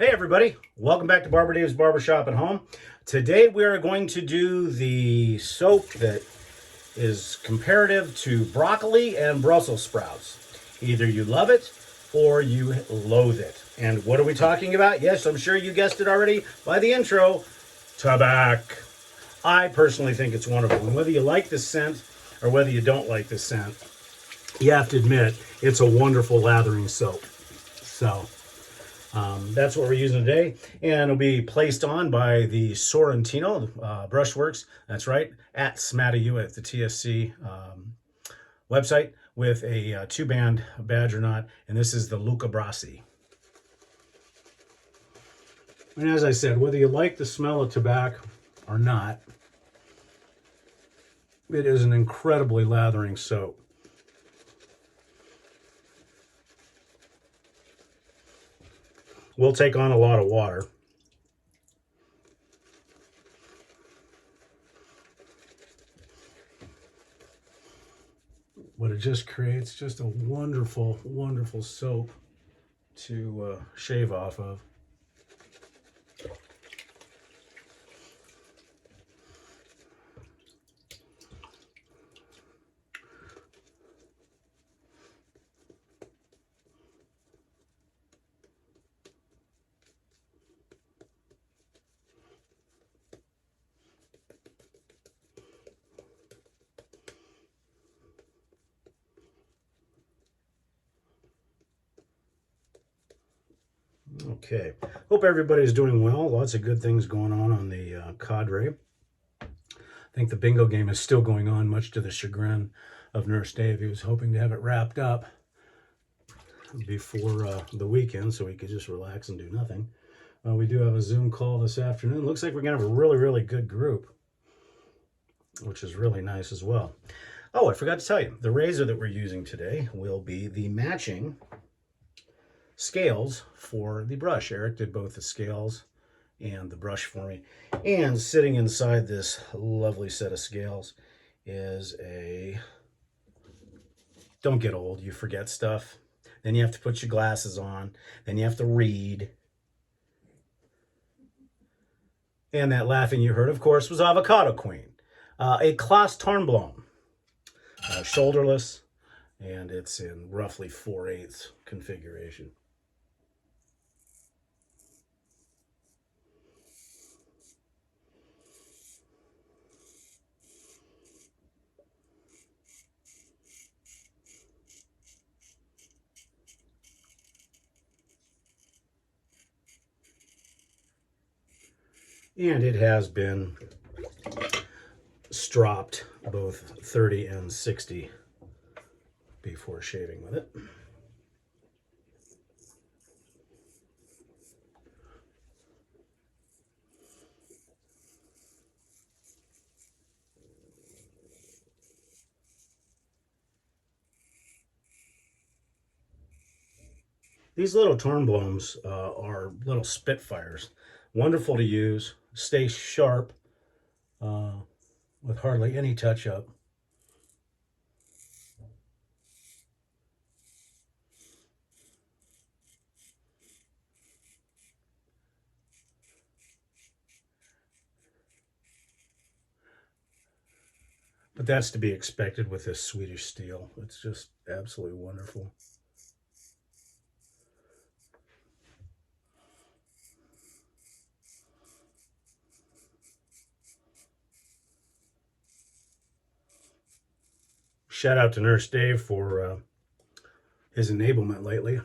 Hey everybody, welcome back to Barber Dave's Barbershop at Home. Today we are going to do the soap that is comparative to broccoli and Brussels sprouts. Either you love it or you loathe it. And what are we talking about? Yes, I'm sure you guessed it already by the intro, Tabac. I personally think it's wonderful. And whether you like the scent or whether you don't like the scent, you have to admit it's a wonderful lathering soap. So that's what we're using today, and it'll be placed on by the Sorrentino Brushworks. That's right, at SMATAU at the TSC website with a two-band badge or not, and this is the Luca Brasi. And as I said, whether you like the smell of tobacco or not, it is an incredibly lathering soap. Will take on a lot of water. But it just creates just a wonderful, wonderful soap to shave off of. Okay, hope everybody's doing well. Lots of good things going on the cadre. I think the bingo game is still going on, much to the chagrin of Nurse Dave. He was hoping to have it wrapped up before the weekend so he could just relax and do nothing. We do have a Zoom call this afternoon. Looks like we're going to have a really, really good group, which is really nice as well. Oh, I forgot to tell you, the razor that we're using today will be the matching scales for the brush. Eric did both the scales and the brush for me. And sitting inside this lovely set of scales is a, don't get old, you forget stuff. Then you have to put your glasses on. Then you have to read. And that laughing you heard, of course, was Avocado Queen. A Klas Tornblom, shoulderless, and it's in roughly 4/8 configuration. And it has been stropped both 30 and 60 before shaving with it. These little Tornbloms are little Spitfires. Wonderful to use, stay sharp with hardly any touch-up. But that's to be expected with this Swedish steel. It's just absolutely wonderful. Shout out to Nurse Dave for his enablement lately.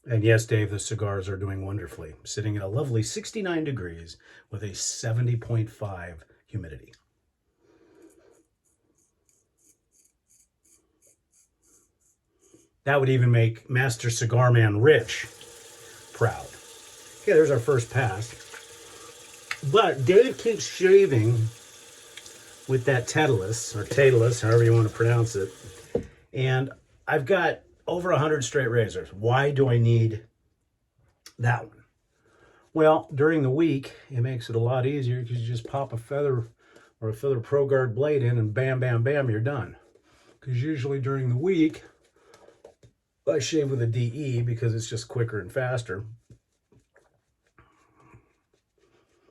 And yes, Dave, the cigars are doing wonderfully, sitting at a lovely 69 degrees with a 70.5 humidity. That would even make Master Cigar Man Rich proud. Okay, there's our first pass. But Dave keeps shaving with that Tedalus, or Tedalus, however you want to pronounce it. And I've got over 100 straight razors. Why do I need that one? Well, during the week, it makes it a lot easier because you just pop a feather or a Feather Pro Guard blade in, and bam, bam, bam, you're done. Because usually during the week, I shave with a DE because it's just quicker and faster.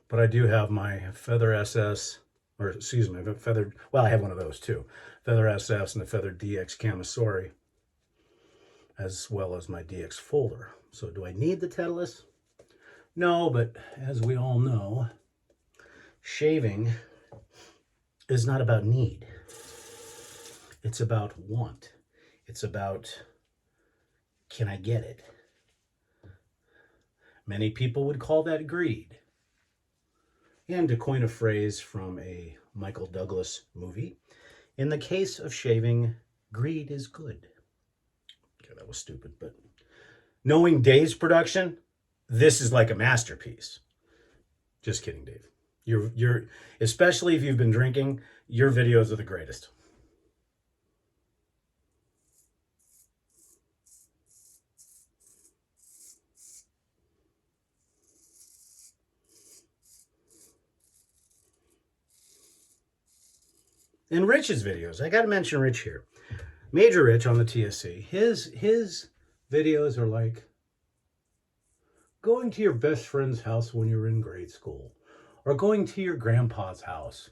But I do have my Feather SS, or excuse me, Feather, well, I have one of those too. Feather SS and the Feather DX Camisori, as well as my DX folder. So do I need the Titleist? No, but as we all know, shaving is not about need. It's about want. It's about, can I get it? Many people would call that greed. And to coin a phrase from a Michael Douglas movie, in the case of shaving, greed is good. Okay, that was stupid, but knowing Dave's production, this is like a masterpiece. Just kidding, Dave. You're especially if you've been drinking, your videos are the greatest. And Rich's videos, I got to mention Rich here. Major Rich on the TSC, his videos are like going to your best friend's house when you're in grade school, or going to your grandpa's house.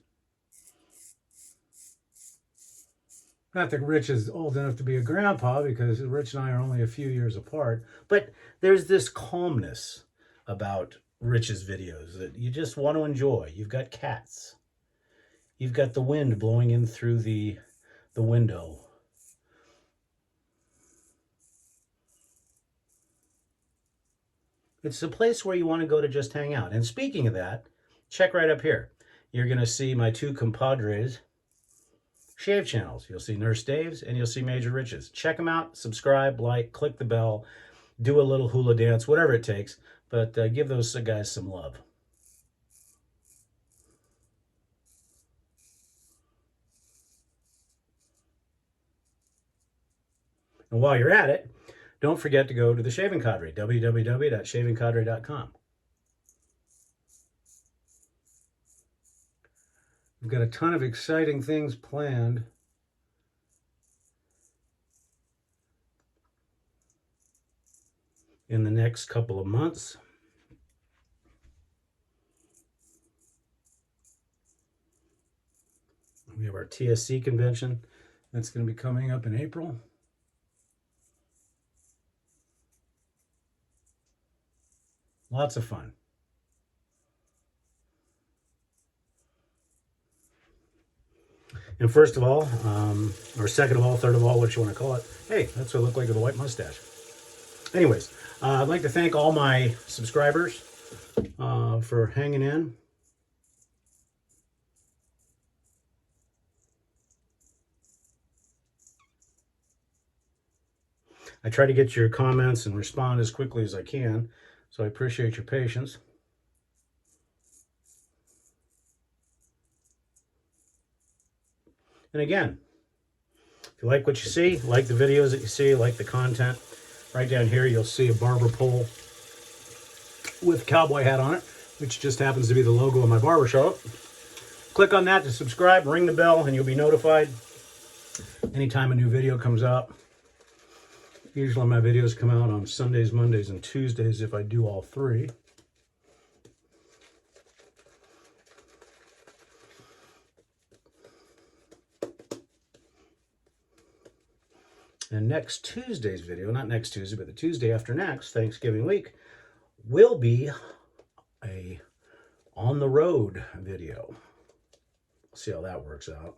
Not that Rich is old enough to be a grandpa, because Rich and I are only a few years apart, but there's this calmness about Rich's videos that you just want to enjoy. You've got cats. You've got the wind blowing in through the window. It's a place where you want to go to just hang out. And speaking of that, check right up here. You're going to see my two compadres shave channels. You'll see Nurse Dave's and you'll see Major Rich's. Check them out, subscribe, like, click the bell, do a little hula dance, whatever it takes. But give those guys some love. And while you're at it, don't forget to go to the Shaving Cadre, www.shavingcadre.com. We've got a ton of exciting things planned. In the next couple of months. We have our TSC convention. That's going to be coming up in April. Lots of fun. And first of all, or second of all, third of all, what you want to call it. Hey, that's what I look like with a white mustache. Anyways, I'd like to thank all my subscribers for hanging in. I try to get your comments and respond as quickly as I can, so I appreciate your patience. And again, if you like what you see, like the videos that you see, like the content, right down here you'll see a barber pole with a cowboy hat on it, which just happens to be the logo of my barbershop. Click on that to subscribe, ring the bell, and you'll be notified anytime a new video comes out. Usually my videos come out on Sundays, Mondays, and Tuesdays if I do all three. And next Tuesday's video, not next Tuesday, but the Tuesday after next, Thanksgiving week, will be a on the road video. See how that works out.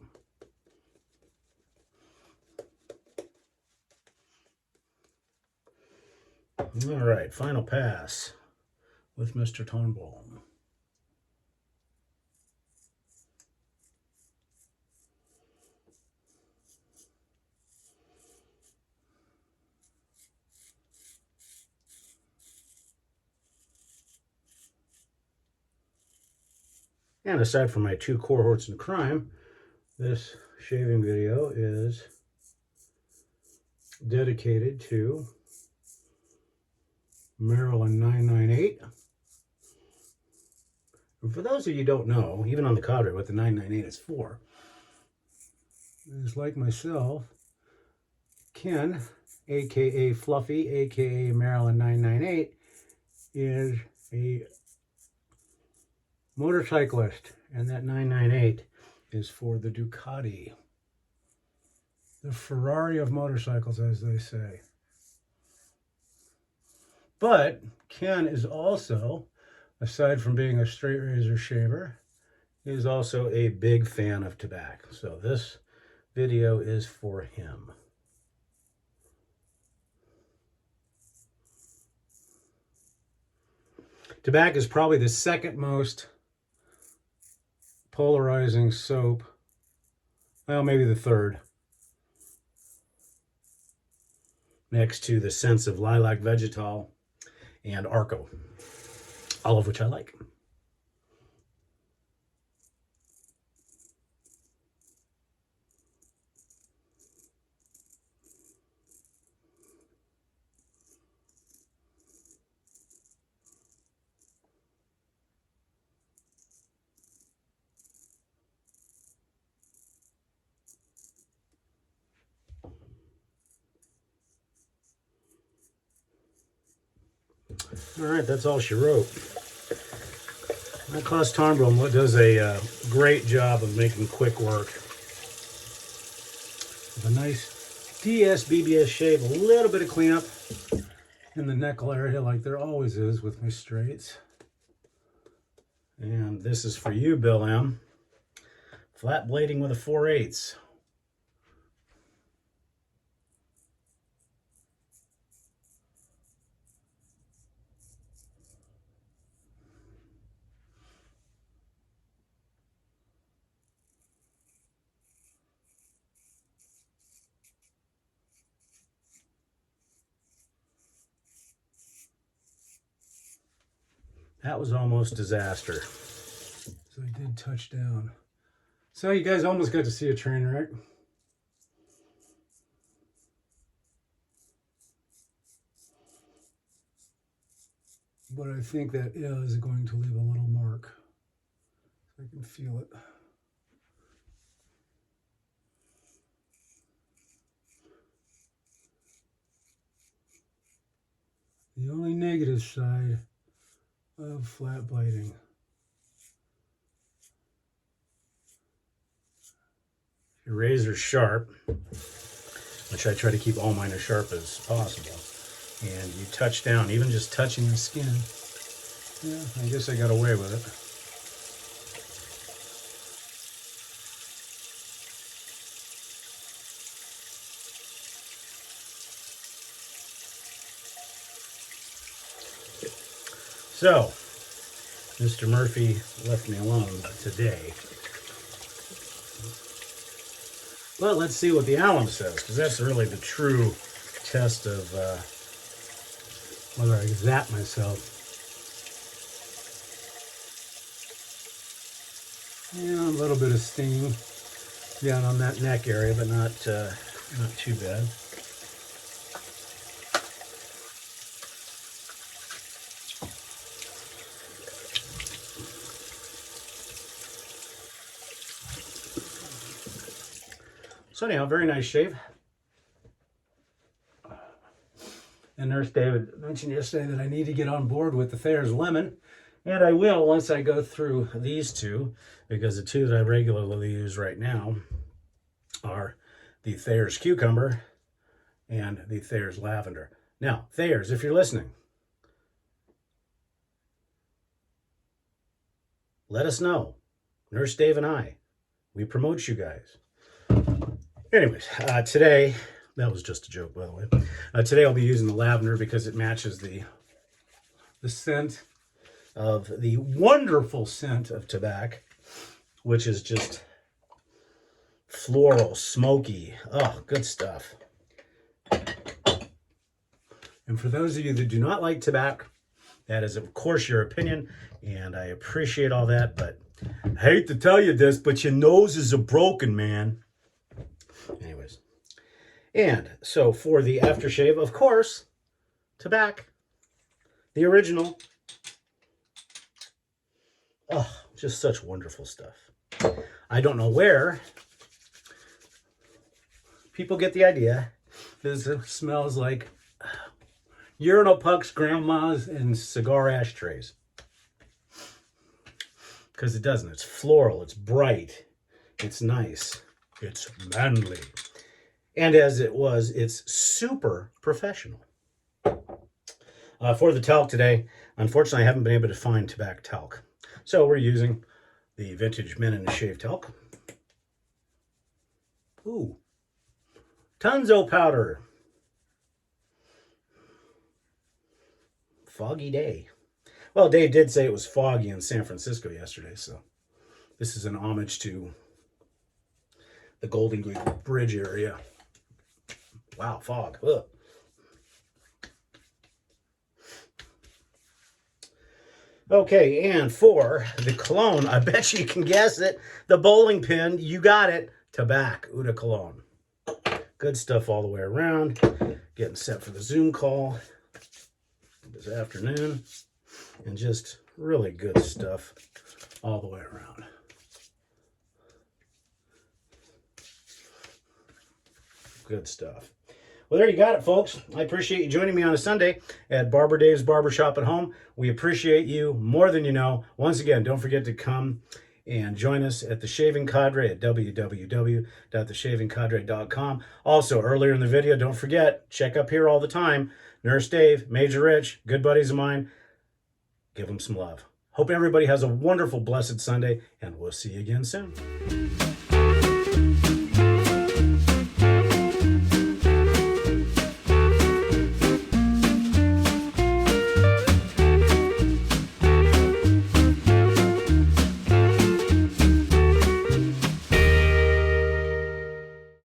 All right, final pass with Mr. Tornblom. And aside from my two cohorts in crime, this shaving video is dedicated to Maryland 998, And for those of you who don't know, even on the cadre, what the 998 is for, is like myself, Ken, aka Fluffy, aka Maryland 998, is a motorcyclist, and that 998 is for the Ducati, the Ferrari of motorcycles, as they say. But Ken is also, aside from being a straight razor shaver, is also a big fan of tobacco. So this video is for him. Tobacco is probably the second most polarizing soap. Well, maybe the third. Next to the scents of lilac vegetal and Arco, all of which I like. All right, that's all she wrote. Klas Tornblom does a great job of making quick work. With a nice DS BBS shave, a little bit of cleanup in the neckle area like there always is with my straights. And this is for you, Bill M. Flat blading with a 4/8. That was almost disaster. So I did touch down. So you guys almost got to see a train wreck. But I think that is going to leave a little mark. I can feel it. The only negative side of flat blading. Your razor's sharp, which I try to keep all mine as sharp as possible, and you touch down, even just touching the skin. Yeah, I guess I got away with it. So, Mr. Murphy left me alone today. But let's see what the alum says, because that's really the true test of whether I zap myself. Yeah, a little bit of sting down on that neck area, but not too bad. So anyhow, very nice shave. And Nurse David mentioned yesterday that I need to get on board with the Thayers Lemon, and I will once I go through these two, because the two that I regularly use right now are the Thayers Cucumber and the Thayers Lavender. Now, Thayers, if you're listening, let us know. Nurse Dave and I, we promote you guys. Anyways, today, that was just a joke, by the way. Today I'll be using the lavender because it matches the scent of the wonderful scent of tobacco, which is just floral, smoky. Oh, good stuff. And for those of you that do not like tobacco, that is, of course, your opinion, and I appreciate all that, but I hate to tell you this, but your nose is a broken, man. Anyways, and so for the aftershave, of course, tobacco, the original, Oh, just such wonderful stuff. I don't know where people get the idea. This smells like urinal pucks, grandmas, and cigar ashtrays. Because it doesn't. It's floral. It's bright. It's nice. It's manly. And as it was, it's super professional. For the talc today, unfortunately, I haven't been able to find Tabac talc. So we're using the vintage Mennen shave talc. Ooh. Tunzo powder. Foggy day. Well, Dave did say it was foggy in San Francisco yesterday, so this is an homage to the Golden Gate Bridge area. Wow, fog. Ugh. Okay, and for the cologne, I bet you can guess it. The bowling pin, you got it. Tabac Eau de Cologne. Good stuff all the way around. Getting set for the Zoom call this afternoon. And just really good stuff all the way around. Good stuff. Well, there you got it, folks. I appreciate you joining me on a Sunday at Barber Dave's Barbershop at Home. We appreciate you more than you know. Once again, don't forget to come and join us at The Shaving Cadre at www.theshavingcadre.com. Also, earlier in the video, don't forget, check up here all the time. Nurse Dave, Major Rich, good buddies of mine. Give them some love. Hope everybody has a wonderful, blessed Sunday, and we'll see you again soon.